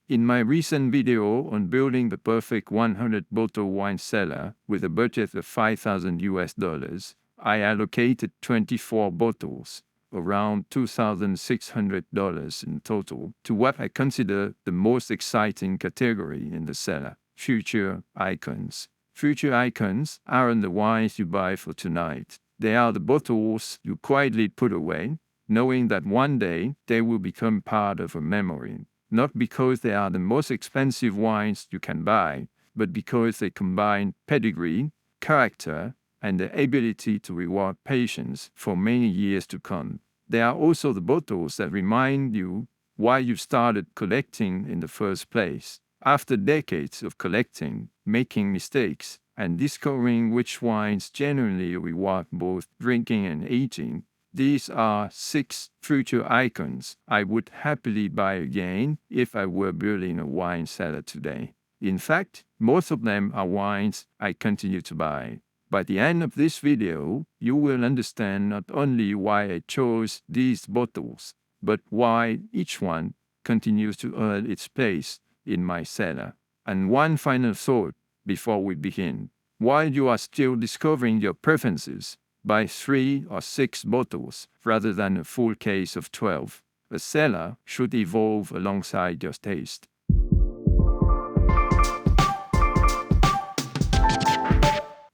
In my recent video on building the perfect 100-bottle wine cellar with a budget of $5,000, I allocated 24 bottles, around $2,600 in total, to what I consider the most exciting category in the cellar: future icons. Future icons aren't the wines you buy for tonight. They are the bottles you quietly put away, knowing that one day they will become part of a memory. Not because they are the most expensive wines you can buy, but because they combine pedigree, character, and the ability to reward patience for many years to come. They are also the bottles that remind you why you started collecting in the first place. After decades of collecting, making mistakes, and discovering which wines genuinely reward both drinking and aging, these are 6 future icons I would happily buy again if I were building a wine cellar today. In fact, most of them are wines I continue to buy. By the end of this video, you will understand not only why I chose these bottles, but why each one continues to earn its place in my cellar. And one final thought before we begin. While you are still discovering your preferences, buy 3 or 6 bottles rather than a full case of 12. A cellar should evolve alongside your taste.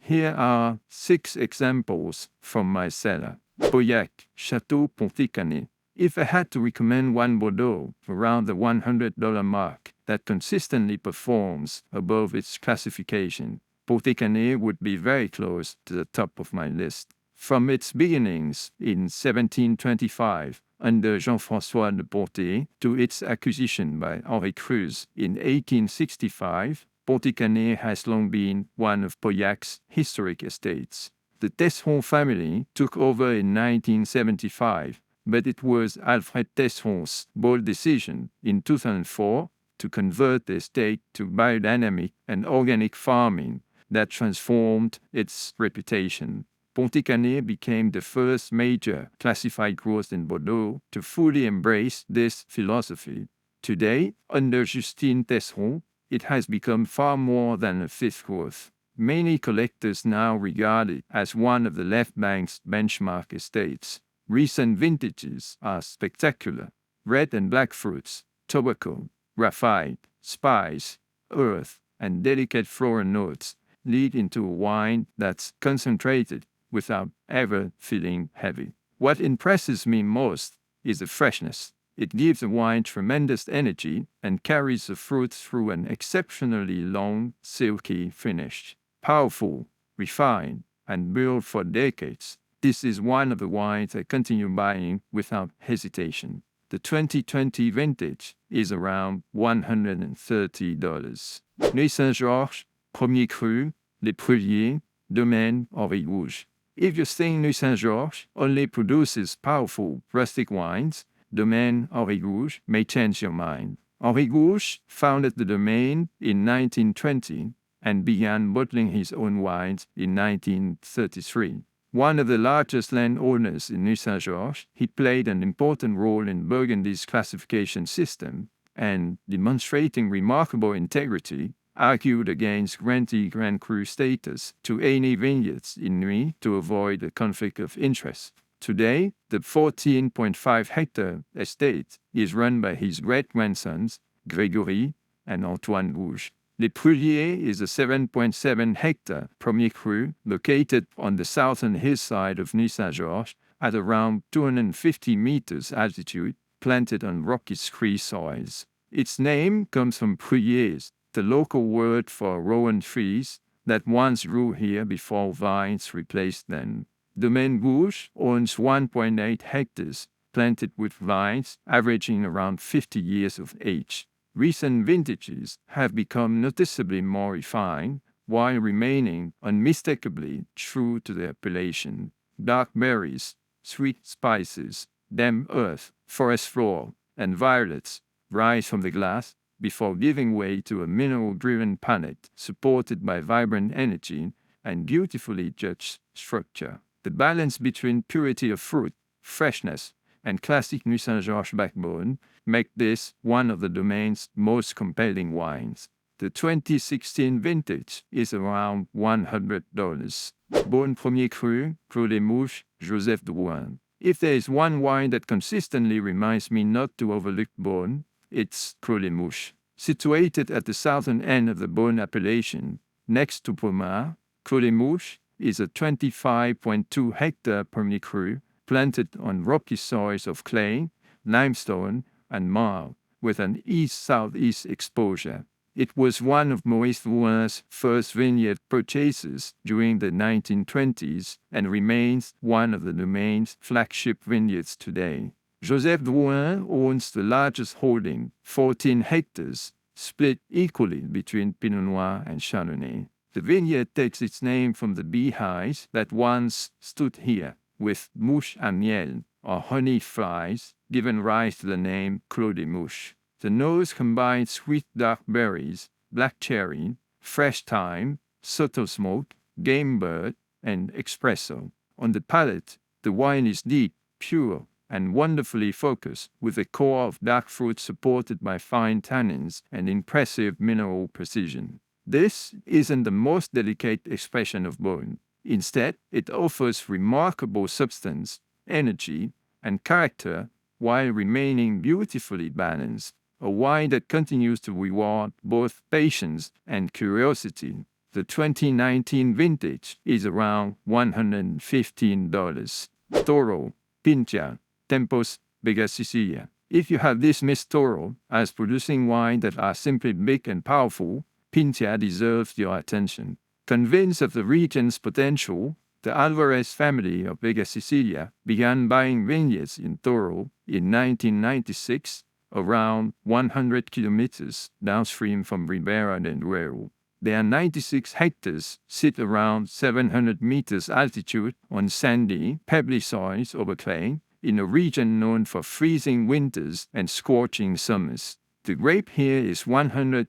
Here are 6 examples from my cellar. Pauillac, Château Pontet-Canet. If I had to recommend one Bordeaux around the $100 mark that consistently performs above its classification, Pontet-Canet would be very close to the top of my list. From its beginnings in 1725 under Jean-François de Pontet to its acquisition by Henri in 1865, Pontet-Canet has long been one of Pauillac's historic estates. The Tesson family took over in 1975, but it was Alfred Tesson's bold decision in 2004 to convert the estate to biodynamic and organic farming that transformed its reputation. Pontet-Canet became the first major classified growth in Bordeaux to fully embrace this philosophy. Today, under Justine Tesson, it has become far more than a fifth growth. Many collectors now regard it as one of the left bank's benchmark estates. Recent vintages are spectacular. Red and black fruits, tobacco, graphite, spice, earth, and delicate floral notes lead into a wine that's concentrated without ever feeling heavy. What impresses me most is the freshness. It gives the wine tremendous energy and carries the fruit through an exceptionally long, silky finish. Powerful, refined, and built for decades, this is one of the wines I continue buying without hesitation. The 2020 vintage is around $130. Nuit Saint-Georges, Premier Cru, Les Pruliers, Domaine Henri Gouges. If you think Nuit Saint-Georges only produces powerful rustic wines, Domaine Henri Gouges may change your mind. Henri Gouges founded the domain in 1920 and began bottling his own wines in 1933. One of the largest landowners in Nuit Saint-Georges, he played an important role in Burgundy's classification system and, demonstrating remarkable integrity, argued against granting Grand Cru status to any vineyards in Nuit to avoid a conflict of interest. Today, the 14.5-hectare estate is run by his great-grandsons, Grégory and Antoine Gouges. Les Pruliers is a 7.7-hectare Premier Cru located on the southern hillside of Nuit Saint-Georges at around 250 meters altitude, planted on rocky scree soils. Its name comes from Pruliers, the local word for rowan trees that once grew here before vines replaced them. Domaine Gouges owns 1.8 hectares, planted with vines averaging around 50 years of age. Recent vintages have become noticeably more refined, while remaining unmistakably true to their appellation. Dark berries, sweet spices, damp earth, forest floor, and violets rise from the glass before giving way to a mineral-driven palate supported by vibrant energy and beautifully judged structure. The balance between purity of fruit, freshness, and classic Nuit Saint-Georges backbone make this one of the domain's most compelling wines. The 2016 vintage is around $100. Bon Premier Cru, Clos Mouches, Joseph Drouhin. If there is one wine that consistently reminds me not to overlook Beaune, it's Clos Mouches. Situated at the southern end of the Beaune appellation, next to Pommard, Clos Mouches is a 25.2-hectare Premier Cru planted on rocky soils of clay, limestone, and marl, with an east-southeast exposure. It was one of Maurice Drouhin's first vineyard purchases during the 1920s and remains one of the domain's flagship vineyards today. Joseph Drouhin owns the largest holding, 14 hectares, split equally between Pinot Noir and Chardonnay. The vineyard takes its name from the beehives that once stood here, with mouches à miel, or honey flies, giving rise to the name Clos des Mouches. The nose combines sweet dark berries, black cherry, fresh thyme, subtle smoke, game bird, and espresso. On the palate, the wine is deep, pure, and wonderfully focused, with a core of dark fruit supported by fine tannins and impressive mineral precision. This isn't the most delicate expression of Beaune. Instead, it offers remarkable substance, energy, and character while remaining beautifully balanced. A wine that continues to reward both patience and curiosity. The 2019 vintage is around $115. Toro, Pintia, Tempos, Vega, Sicilia. If you have dismissed Toro as producing wine that are simply big and powerful, Pintia deserves your attention. Convinced of the region's potential, the Alvarez family of Vega, Sicilia began buying vineyards in Toro in 1996, around 100 kilometers downstream from Ribera del Duero. Their 96 hectares sit around 700 meters altitude on sandy, pebbly soils over clay, in a region known for freezing winters and scorching summers. The grape here is 100%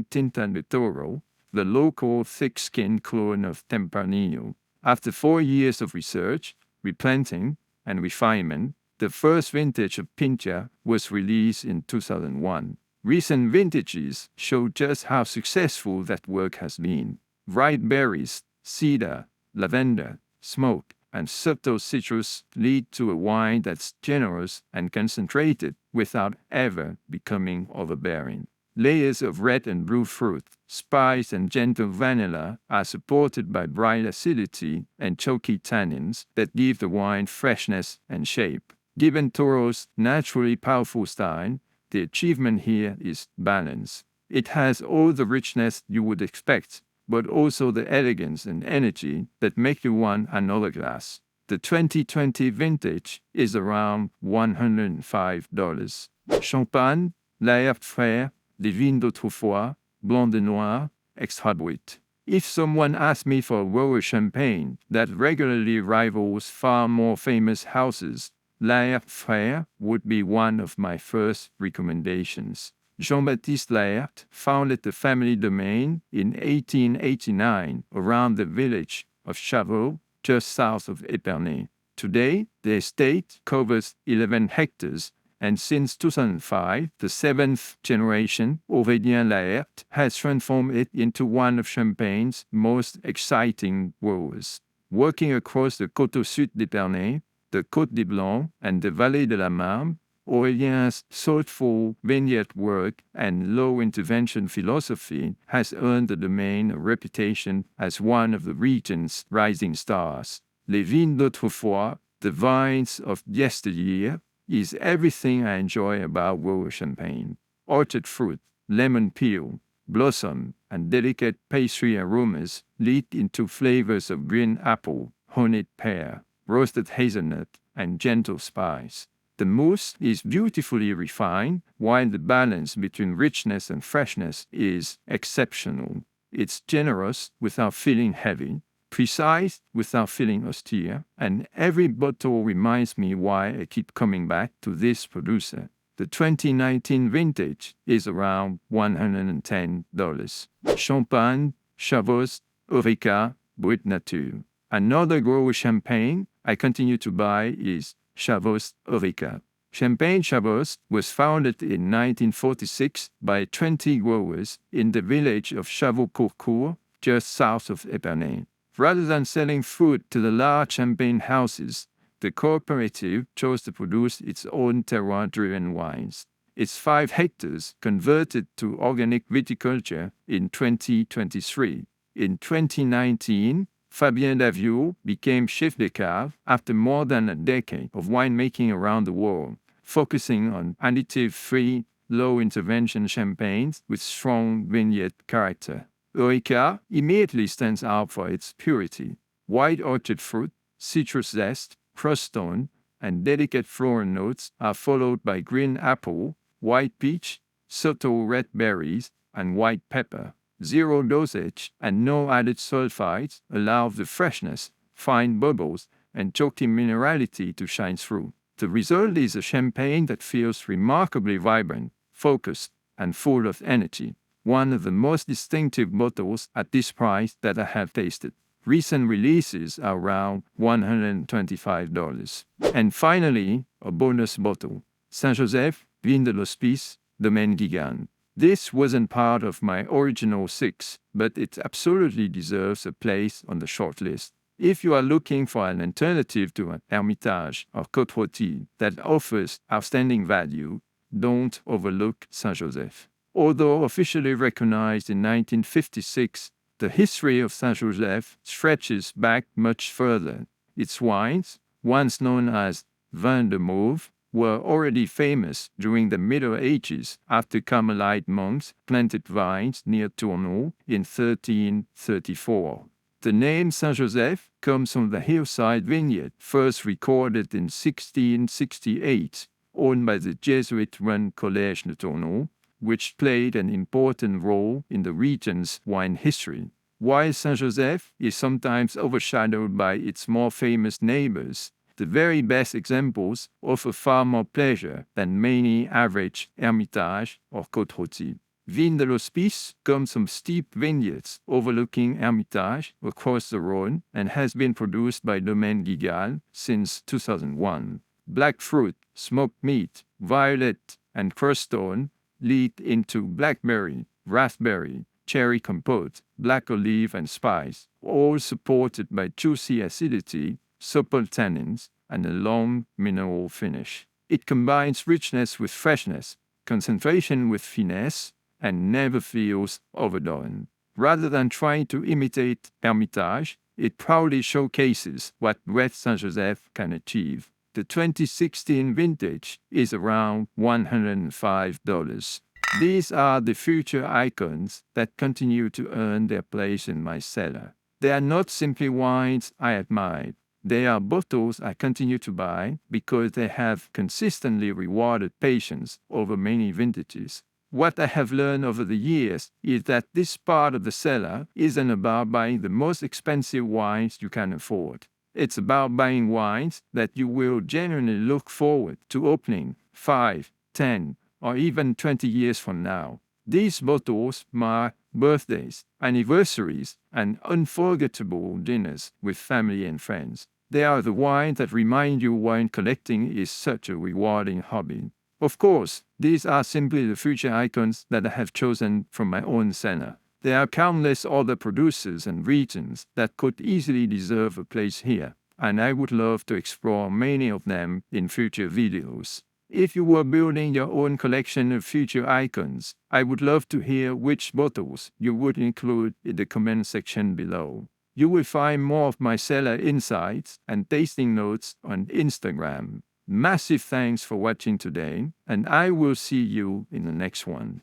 Tinta de Toro, the local thick-skinned clone of Tempranillo. After 4 years of research, replanting, and refinement, the first vintage of Pintia was released in 2001. Recent vintages show just how successful that work has been. Ripe berries, cedar, lavender, smoke, and subtle citrus lead to a wine that's generous and concentrated without ever becoming overbearing. Layers of red and blue fruit, spice, and gentle vanilla are supported by bright acidity and choky tannins that give the wine freshness and shape. Given Toro's naturally powerful style, the achievement here is balance. It has all the richness you would expect, but also the elegance and energy that make you want another glass. The 2020 vintage is around $105. Champagne, Laherte Frères Les Vignes d'autrefois, Blanc de Noir, Extra Brut. If someone asked me for a raw champagne that regularly rivals far more famous houses, Laherte Frères would be one of my first recommendations. Jean-Baptiste Laherte founded the family domain in 1889 around the village of Chavaux, just south of Épernay. Today, the estate covers 11 hectares, and since 2005, the seventh generation, Aurélien Laherte, has transformed it into one of Champagne's most exciting growers. Working across the Coteau Sud d'Épernay, the Côte des Blancs, and the Vallée de la Marne, Aurélien's thoughtful vineyard work and low-intervention philosophy has earned the domain a reputation as one of the region's rising stars. Les Vignes d'autrefois, the vines of yesteryear, is everything I enjoy about raw champagne. Orchard fruit, lemon peel, blossom, and delicate pastry aromas lead into flavors of green apple, honeyed pear, roasted hazelnut, and gentle spice. The mousse is beautifully refined, while the balance between richness and freshness is exceptional. It's generous without feeling heavy, precise without feeling austere, and every bottle reminds me why I keep coming back to this producer. The 2019 vintage is around $110. Champagne, Chavost Eurêka, Brut Nature. Another grower champagne I continue to buy is Chavost Eurêka. Champagne Chavost was founded in 1946 by 20 growers in the village of Chavaux-Courcourt, just south of Épernay. Rather than selling fruit to the large champagne houses, the cooperative chose to produce its own terroir-driven wines. Its 5 hectares converted to organic viticulture in 2023. In 2019, Fabien Daviau became chef de cave after more than a decade of winemaking around the world, focusing on additive-free, low-intervention champagnes with strong vineyard character. Eurêka immediately stands out for its purity. White orchard fruit, citrus zest, crustone, and delicate floral notes are followed by green apple, white peach, subtle red berries, and white pepper. Zero dosage and no added sulfites allow the freshness, fine bubbles, and chalky minerality to shine through. The result is a champagne that feels remarkably vibrant, focused, and full of energy. One of the most distinctive bottles at this price that I have tasted. Recent releases are around $125. And finally, a bonus bottle. Saint-Joseph, Vin de l'Hospice, Domaine Guigal. This wasn't part of my original 6, but it absolutely deserves a place on the shortlist. If you are looking for an alternative to an Hermitage or Côte-Rôtie that offers outstanding value, don't overlook Saint-Joseph. Although officially recognized in 1956, the history of Saint-Joseph stretches back much further. Its wines, once known as vin de mauve, were already famous during the Middle Ages after Carmelite monks planted vines near Tournon in 1334. The name Saint-Joseph comes from the hillside vineyard first recorded in 1668, owned by the Jesuit-run Collège de Tournon, which played an important role in the region's wine history. While Saint-Joseph is sometimes overshadowed by its more famous neighbors, the very best examples offer far more pleasure than many average Hermitage or Côte-Rôtie. Vin de l'Hospice comes from steep vineyards overlooking Hermitage across the Rhône and has been produced by Domaine Guigal since 2001. Black fruit, smoked meat, violet, and crustone lead into blackberry, raspberry, cherry compote, black olive, and spice, all supported by juicy acidity, supple tannins, and a long mineral finish. It combines richness with freshness, concentration with finesse, and never feels overdone. Rather than trying to imitate Hermitage, it proudly showcases what Red Saint-Joseph can achieve. The 2016 vintage is around $105. These are the future icons that continue to earn their place in my cellar. They are not simply wines I admire. They are bottles I continue to buy because they have consistently rewarded patience over many vintages. What I have learned over the years is that this part of the cellar isn't about buying the most expensive wines you can afford. It's about buying wines that you will genuinely look forward to opening 5, 10, or even 20 years from now. These bottles mark birthdays, anniversaries, and unforgettable dinners with family and friends. They are the wines that remind you wine collecting is such a rewarding hobby. Of course, these are simply the future icons that I have chosen from my own cellar. There are countless other producers and regions that could easily deserve a place here, and I would love to explore many of them in future videos. If you were building your own collection of future icons, I would love to hear which bottles you would include in the comment section below. You will find more of my cellar insights and tasting notes on Instagram. Massive thanks for watching today, and I will see you in the next one.